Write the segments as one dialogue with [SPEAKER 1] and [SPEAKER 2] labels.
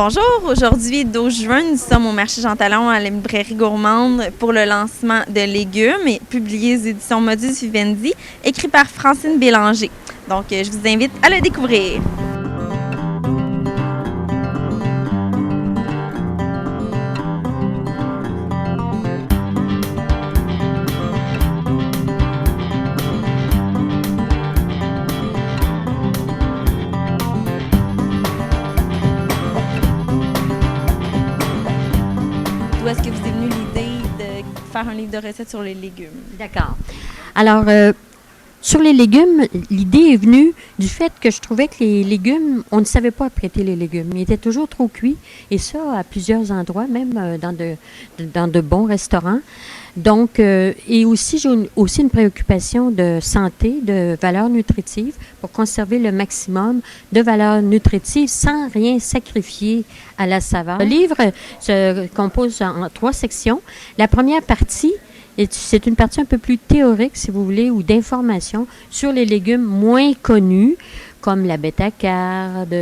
[SPEAKER 1] Bonjour, aujourd'hui 12 juin, nous sommes au marché Jean Talon à la librairie gourmande pour le lancement de légumes et publié aux éditions Modus Vivendi, écrit par Francine Bélanger. Donc, je vous invite à le découvrir. D'où est-ce que vous est venue l'idée de faire un livre de recettes sur les légumes?
[SPEAKER 2] D'accord. Alors, sur les légumes, l'idée est venue du fait que je trouvais que les légumes, on ne savait pas apprêter les légumes. Ils étaient toujours trop cuits, et ça à plusieurs endroits, même dans de bons restaurants. Donc, et aussi, j'ai aussi une préoccupation de santé, de valeurs nutritives, pour conserver le maximum de valeurs nutritives sans rien sacrifier à la saveur. Le livre se compose en 3 sections. La première partie, c'est une partie un peu plus théorique, si vous voulez, ou d'information sur les légumes moins connus, comme la bêta-carde,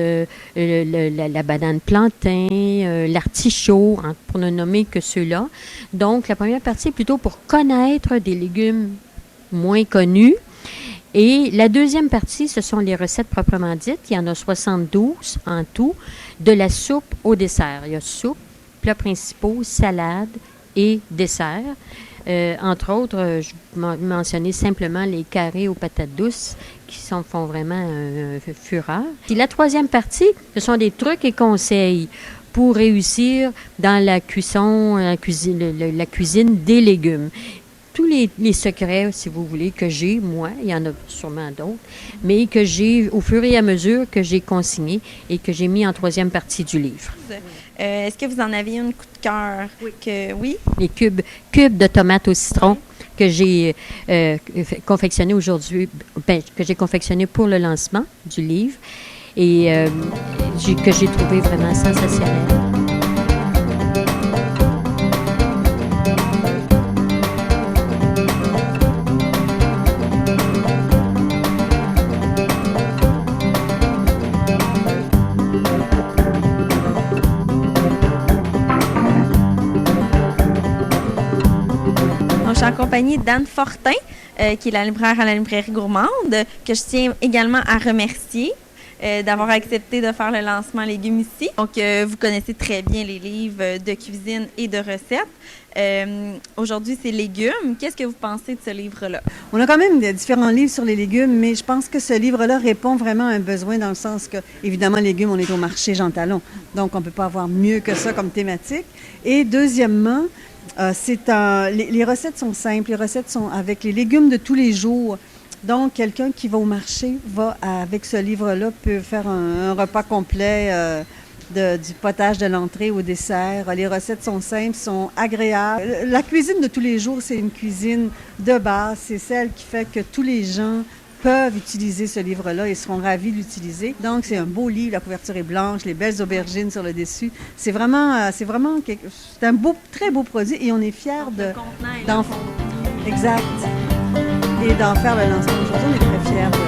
[SPEAKER 2] la banane plantain, l'artichaut, pour ne nommer que ceux-là. Donc, la première partie est plutôt pour connaître des légumes moins connus. Et la deuxième partie, ce sont les recettes proprement dites. Il y en a 72 en tout, de la soupe au dessert. Il y a soupe, plats principaux, salade et dessert. Entre autres, je vais mentionner simplement les carrés aux patates douces qui font vraiment fureur. Puis la troisième partie, ce sont des trucs et conseils pour réussir dans la cuisine des légumes. Tous les secrets, si vous voulez, que j'ai, moi, il y en a sûrement d'autres, mais que j'ai, au fur et à mesure, que j'ai consignés et que j'ai mis en troisième partie du livre.
[SPEAKER 1] Est-ce que vous en aviez une coup de cœur? Oui.
[SPEAKER 2] Les cubes de tomates au citron que j'ai confectionnés aujourd'hui, que j'ai confectionnés pour le lancement du livre et que j'ai trouvé vraiment sensationnel.
[SPEAKER 1] Je suis en compagnie d'Anne Fortin, qui est la libraire à la librairie gourmande, que je tiens également à remercier d'avoir accepté de faire le lancement légumes ici. Donc, vous connaissez très bien les livres de cuisine et de recettes. Aujourd'hui, c'est légumes. Qu'est-ce que vous pensez de ce livre-là?
[SPEAKER 3] On a quand même différents livres sur les légumes, mais je pense que ce livre-là répond vraiment à un besoin dans le sens que, évidemment, légumes, on est au marché Jean Talon, donc on ne peut pas avoir mieux que ça comme thématique. Et deuxièmement, les recettes sont simples, les recettes sont avec les légumes de tous les jours. Donc, quelqu'un qui va au marché avec ce livre-là, peut faire un repas complet du potage de l'entrée au dessert. Les recettes sont simples, sont agréables. La cuisine de tous les jours, c'est une cuisine de base. C'est celle qui fait que tous les gens peuvent utiliser ce livre-là et seront ravis de l'utiliser. Donc, c'est un beau livre, la couverture est blanche, les belles aubergines sur le dessus. C'est un très beau produit et on est fiers d'en faire le lancement aujourd'hui. On est très fiers